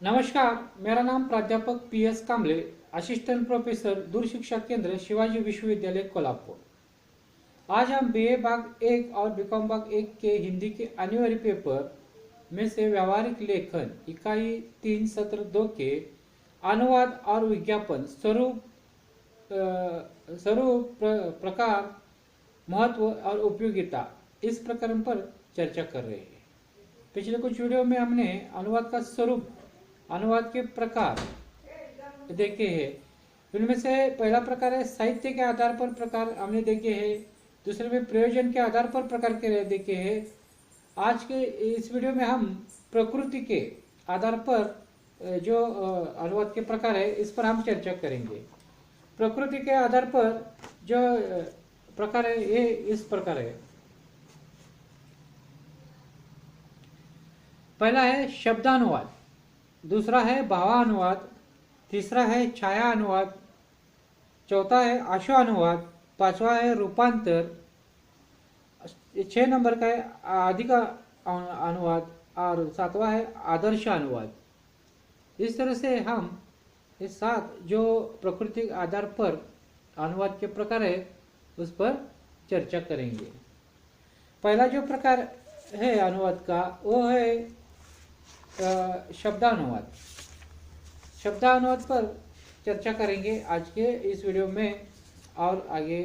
नमस्कार, मेरा नाम प्राध्यापक PS कांबले, असिस्टेंट प्रोफेसर दूर शिक्षा केंद्र शिवाजी विश्वविद्यालय कोल्हापुर। आज हम BA भाग 1 और BCom भाग 1 के हिंदी के अनिवार्य पेपर में से व्यवहारिक लेखन इकाई 3 सत्र 2 के अनुवाद और विज्ञापन प्रकार, महत्व और उपयोगिता इस प्रकरण पर चर्चा कर रहे हैं। पिछले कुछ वीडियो में हमने अनुवाद का स्वरूप, अनुवाद के प्रकार देखे हैं। उनमें से पहला प्रकार है साहित्य के आधार पर प्रकार हमने देखे हैं। दूसरे में प्रयोजन के आधार पर प्रकार के देखे हैं। आज के इस वीडियो में हम प्रकृति के आधार पर जो अनुवाद के प्रकार है इस पर हम चर्चा करेंगे। प्रकृति के आधार पर जो प्रकार है ये इस प्रकार है। पहला है शब्दानुवाद, दूसरा है भावानुवाद, तीसरा है छाया अनुवाद, चौथा है आशुअनुवाद, पांचवा है रूपांतर, 6 नंबर का है अधिक अनुवाद और 7वां है आदर्श अनुवाद। इस तरह से हम इस 7 जो प्रकृति आधार पर अनुवाद के प्रकार है उस पर चर्चा करेंगे। पहला जो प्रकार है अनुवाद का वो है शब्दानुवाद। शब्दानुवाद पर चर्चा करेंगे आज के इस वीडियो में और आगे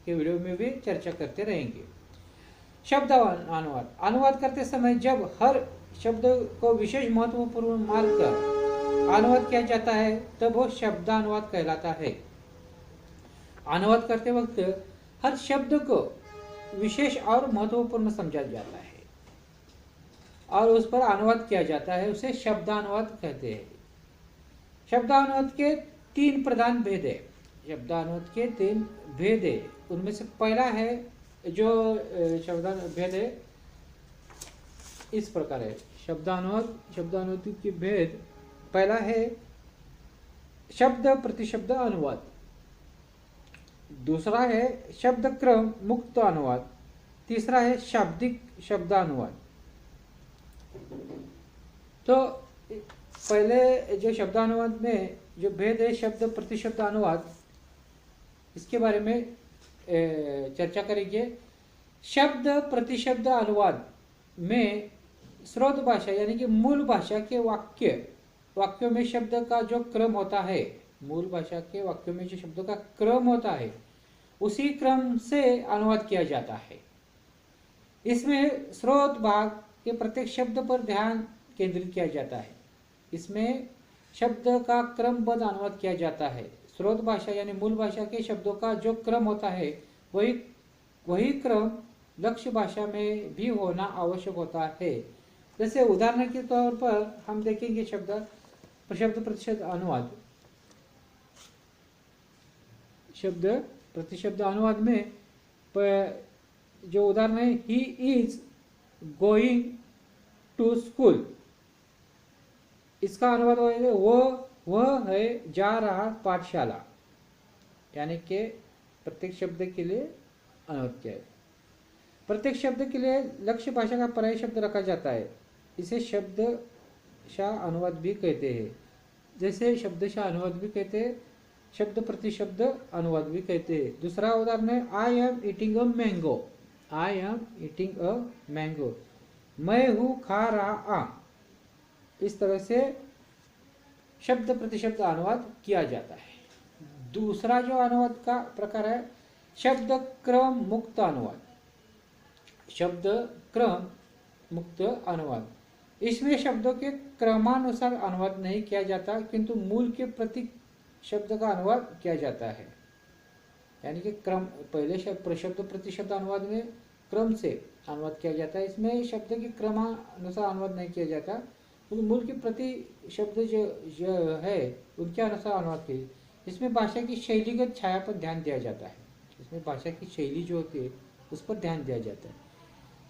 के वीडियो में भी चर्चा करते रहेंगे। शब्दानुवाद, अनुवाद करते समय जब हर शब्द को विशेष महत्वपूर्ण मानकर अनुवाद किया जाता है तब वो शब्दानुवाद कहलाता है। अनुवाद करते वक्त हर शब्द को विशेष और महत्वपूर्ण समझा जाता है और उस पर अनुवाद किया जाता है, उसे शब्दानुवाद कहते हैं। शब्दानुवाद के 3 प्रधान भेद है। शब्दानुवाद के 3 भेद है। उनमें से पहला है जो शब्दानुवाद भेद है इस प्रकार है। शब्दानुवाद के भेद, पहला है शब्द प्रतिशब्द अनुवाद, दूसरा है शब्द क्रम मुक्त अनुवाद, तीसरा है शाब्दिक शब्दानुवाद। तो पहले जो शब्दानुवाद में जो भेद है शब्द प्रतिशब्द अनुवाद, इसके बारे में चर्चा करेंगे। शब्द प्रतिशब्द अनुवाद में स्रोत भाषा यानी कि मूल भाषा के वाक्यों में शब्द का जो क्रम होता है, मूल भाषा के वाक्यों में जो शब्दों का क्रम होता है उसी क्रम से अनुवाद किया जाता है। इसमें स्रोत भाग के प्रत्येक शब्द पर ध्यान केंद्रित किया जाता है। इसमें शब्द का क्रमबद्ध अनुवाद किया जाता है। स्रोत भाषा यानी मूल भाषा के शब्दों का जो क्रम होता है वही क्रम लक्ष्य भाषा में भी होना आवश्यक होता है। जैसे उदाहरण के तौर पर हम देखेंगे शब्द प्रतिशब्द अनुवाद। शब्द प्रतिशब्द अनुवाद में जो उदाहरण है, he is going to school, इसका अनुवाद होगा वह है जा रहा पाठशाला। यानी कि प्रत्येक शब्द के लिए अनुवाद किया है। प्रत्येक शब्द के लिए लक्ष्य भाषा का पर्याय शब्द रखा जाता है। इसे शब्दशः अनुवाद भी कहते हैं। जैसे शब्दशः अनुवाद भी कहते हैं, शब्द प्रतिशब्द अनुवाद भी कहते हैं। दूसरा उदाहरण है I am eating a mango. I am eating a mango, मैं हूँ खा रहा आम। इस तरह से शब्द प्रतिशब्द अनुवाद किया जाता है। दूसरा जो अनुवाद का प्रकार है शब्द क्रम मुक्त अनुवाद। शब्द क्रम मुक्त अनुवाद, इसमें शब्दों के क्रमानुसार अनुवाद नहीं किया जाता किंतु मूल के प्रतीक शब्द का अनुवाद किया जाता है। यानी कि क्रम, पहले शब्द प्रतिशब्द अनुवाद में क्रम से अनुवाद किया जाता है। इसमें शब्द के क्रमानुसार अनुवाद नहीं किया जाता, तो मूल के प्रति शब्द जो है उनके अनुसार अनुवाद किया। इसमें भाषा की शैलीगत छाया पर ध्यान दिया जाता है। इसमें भाषा की शैली जो होती है उस पर ध्यान दिया जाता है।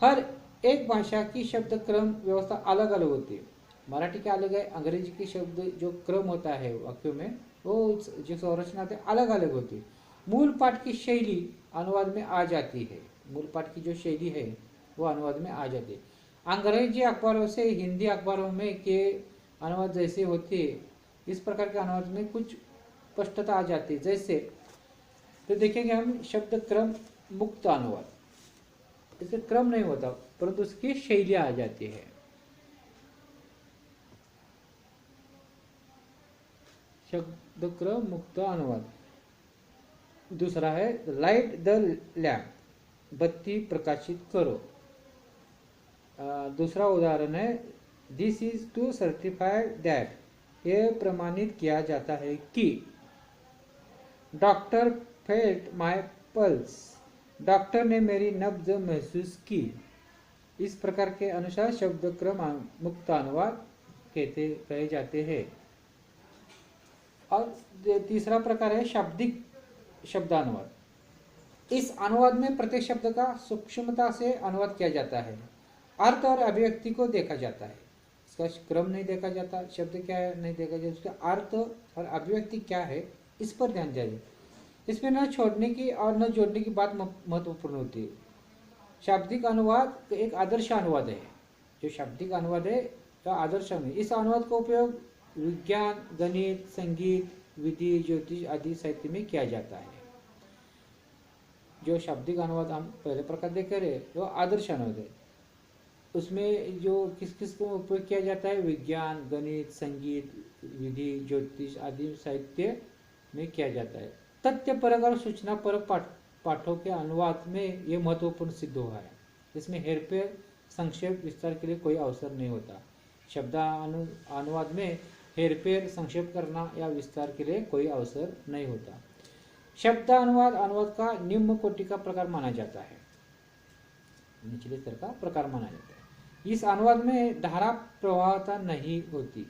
हर एक भाषा की शब्द क्रम व्यवस्था अलग अलग होती है। मराठी के अलग है, अंग्रेजी की शब्द जो क्रम होता है वाक्यों में वो जो संरचना अलग अलग होती है। मूल पाठ की शैली अनुवाद में आ जाती है। मूल पाठ की जो शैली है वो अनुवाद में आ जाती है। अंग्रेजी अखबारों से हिंदी अखबारों में के अनुवाद जैसे होती है, इस प्रकार के अनुवाद में कुछ स्पष्टता आ जाती है। जैसे तो देखेंगे हम शब्द क्रम मुक्त अनुवाद, इससे क्रम नहीं होता परंतु उसकी शैलियां आ जाती है। शब्द क्रम मुक्त अनुवाद। दूसरा है लाइट द लैम्प, बत्ती प्रकाशित करो। दूसरा उदाहरण है this is to certified that, यह प्रमाणित किया जाता है कि। Doctor felt my pulse, doctor ने मेरी नब्ज महसूस की। इस प्रकार के अनुसार शब्द क्रम मुक्त अनुवाद कहे जाते हैं। और तीसरा प्रकार है शाब्दिक शब्दानुवाद। इस अनुवाद में प्रत्येक शब्द का सूक्ष्मता से अनुवाद किया जाता है, अर्थ और अभिव्यक्ति को देखा जाता है। इसका क्रम नहीं देखा जाता, शब्द क्या है नहीं देखा जाता, उसका अर्थ और अभिव्यक्ति क्या है इस पर ध्यान दिया जाए। इसमें न छोड़ने की और न जोड़ने की बात महत्वपूर्ण होती है। शाब्दिक अनुवाद एक आदर्श अनुवाद है। जो शाब्दिक अनुवाद है तो आदर्श है। इस अनुवाद का उपयोग विज्ञान, गणित, संगीत, विधि, ज्योतिष आदि साहित्य में किया जाता है। जो शाब्दिक अनुवाद हम पहले प्रकार देख रहे वो आदर्श अनुवाद है। उसमें जो किस किस को उपयोग किया जाता है, विज्ञान, गणित, संगीत, विधि, ज्योतिष आदि साहित्य में किया जाता है। तथ्य परक और सूचना परक पाठों के अनुवाद में ये महत्वपूर्ण सिद्ध हुआ है। इसमें हेरफेर, संक्षेप, विस्तार के लिए कोई अवसर नहीं होता। शब्द अनुवाद में हेरफेर, संक्षेप करना या विस्तार के लिए कोई अवसर नहीं होता। शब्द अनुवाद का निम्न कोटि का प्रकार माना जाता है, निचले स्तर का प्रकार माना जाता है। इस अनुवाद में धारा प्रवाहता नहीं होती,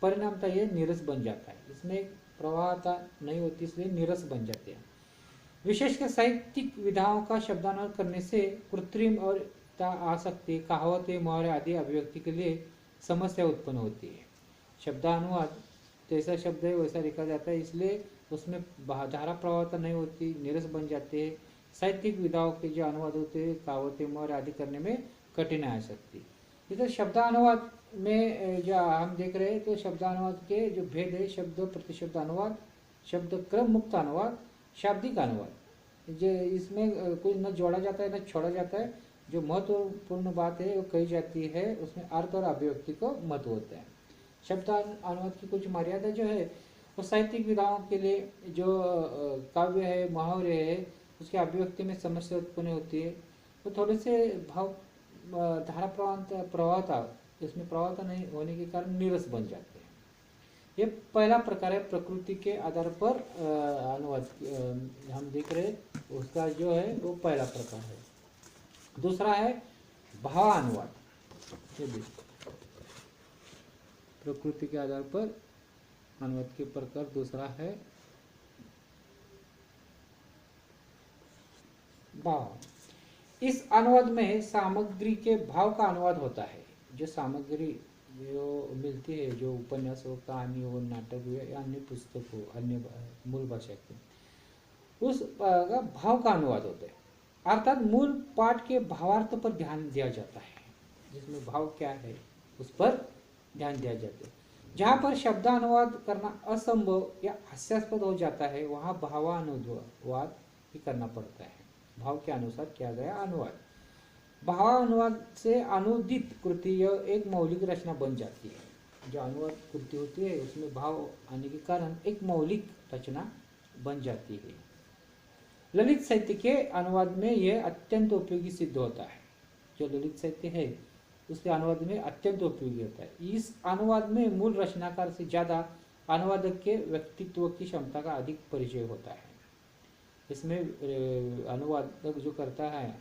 परिणामतः ये नीरस बन जाता है। इसमें प्रवाहता नहीं होती इसलिए नीरस बन जाते हैं। विशेषकर साहित्यिक विधाओं का शब्दानुवाद करने से कृत्रिम और आ सकती है, कहावतें, मुहावरे आदि अभिव्यक्ति के लिए समस्या उत्पन्न होती है। शब्दानुवाद जैसा शब्द है वैसा लिखा जाता है, इसलिए उसमें धारा प्रवाहता नहीं होती, नीरस बन जाते हैं। साहित्यिक विधाओं के जो अनुवाद होते हैं, कहावतें, मुहावरे आदि करने में कठिनाई आ सकती है। इधर शब्दानुवाद में जो हम देख रहे हैं तो शब्दानुवाद के जो भेद है, शब्द प्रतिशब्द अनुवाद, शब्द क्रम मुक्त अनुवाद, शाब्दिक अनुवाद। जो इसमें कोई न जोड़ा जाता है न छोड़ा जाता है। जो महत्वपूर्ण बात है वो कही जाती है, उसमें अर्थ और अभिव्यक्ति को महत्व होता है। शब्द अनुवाद की कुछ मर्यादा जो है वो साहित्यिक विधाओं के लिए जो काव्य है, मुहावरे है, उसके अभिव्यक्ति में समस्या उत्पन्न होती है। तो थोड़े से भाव धारा प्रवाहता, इसमें प्रवाहता नहीं होने के कारण नीरस बन जाते हैं। ये पहला प्रकार है प्रकृति के आधार पर अनुवाद हम देख रहे हैं, उसका जो है वो पहला प्रकार है। दूसरा है भावानुवाद। प्रकृति के आधार पर अनुवाद के प्रकार दूसरा है भाव। इस अनुवाद में सामग्री के भाव का अनुवाद होता है। जो सामग्री जो मिलती है, जो उपन्यास हो, कहानी हो, नाटक हो या अन्य पुस्तक हो, अन्य मूल भाषा के, उस भाव का अनुवाद होता है। अर्थात मूल पाठ के भावार्थ पर ध्यान दिया जाता है, जिसमें भाव क्या है उस पर ध्यान दिया जाता है। जहाँ पर शब्दानुवाद करना असंभव या हास्यास्पद हो जाता है वहाँ भावानुवाद ही करना पड़ता है। भाव के अनुसार किया गया अनुवाद। भावानुवाद से अनुदित कृति यह एक मौलिक रचना बन जाती है। जो अनुवाद कृति होती है उसमें भाव आने के कारण एक मौलिक रचना बन जाती है। ललित साहित्य के अनुवाद में यह अत्यंत उपयोगी सिद्ध होता है। जो ललित साहित्य है उसके अनुवाद में अत्यंत उपयोगी होता है। इस अनुवाद में मूल रचनाकार से ज्यादा अनुवादक के व्यक्तित्व की क्षमता का अधिक परिचय होता है। इसमें अनुवादक जो करता है,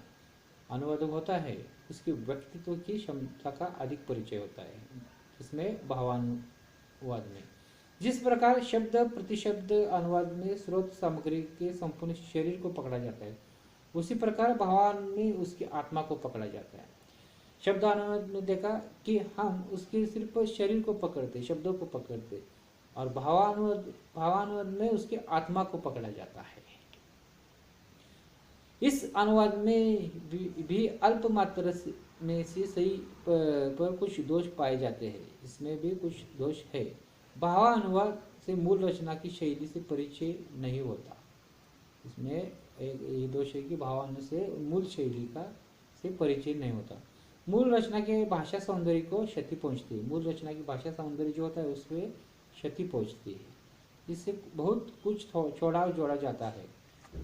अनुवादक होता है, उसके व्यक्तित्व की क्षमता का अधिक परिचय होता है इसमें भावानुवाद में। जिस प्रकार शब्द प्रतिशब्द अनुवाद में स्रोत सामग्री के संपूर्ण शरीर को पकड़ा जाता है, उसी प्रकार भावानुवाद में उसकी आत्मा को पकड़ा जाता है। शब्द अनुवाद में देखा कि हम उसके सिर्फ शरीर को पकड़ते, शब्दों को पकड़ते, और भावानुवाद में उसकी आत्मा को पकड़ा जाता है। इस अनुवाद में भी अल्प मात्रा में से सही पर कुछ दोष पाए जाते हैं, इसमें भी कुछ दोष है। भावानुवाद से मूल रचना की शैली से परिचय नहीं होता। इसमें एक ये दोष है कि भावानुवाद से मूल शैली का से परिचय नहीं होता। मूल रचना के भाषा सौंदर्य को क्षति पहुंचती है। मूल रचना की भाषा सौंदर्य जो होता है उसमें क्षति पहुंचती है। इससे बहुत कुछ छोड़ा जोड़ा जाता है।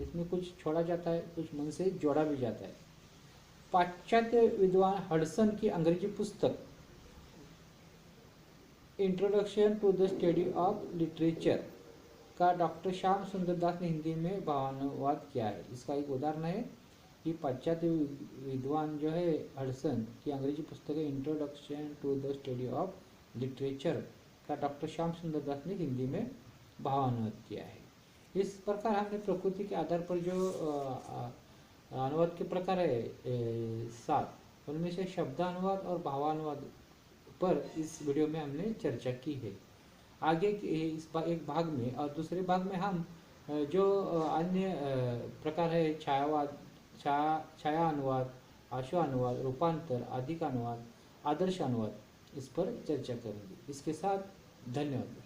इसमें कुछ छोड़ा जाता है, कुछ मन से जोड़ा भी जाता है। पाश्चात्य विद्वान हडसन की अंग्रेजी पुस्तक introduction to the study of literature का डॉक्टर श्याम सुंदर दास ने हिंदी में भावानुवाद किया है। इसका एक उदाहरण है कि पाश्चात्य विद्वान जो है हडसन की अंग्रेजी पुस्तक है introduction to the study of literature का डॉक्टर श्याम सुंदर दास ने हिंदी में भावानुवाद किया है। इस प्रकार हमने प्रकृति के आधार पर जो अनुवाद के प्रकार है 7, उनमें से शब्दानुवाद और भावानुवाद पर इस वीडियो में हमने चर्चा की है। आगे इस एक भाग में और दूसरे भाग में हम जो अन्य प्रकार है छायावाद, छाया अनुवाद, आशु अनुवाद, रूपांतर, अधिक अनुवाद, आदर्श अनुवाद, इस पर चर्चा करेंगे। इसके साथ धन्यवाद।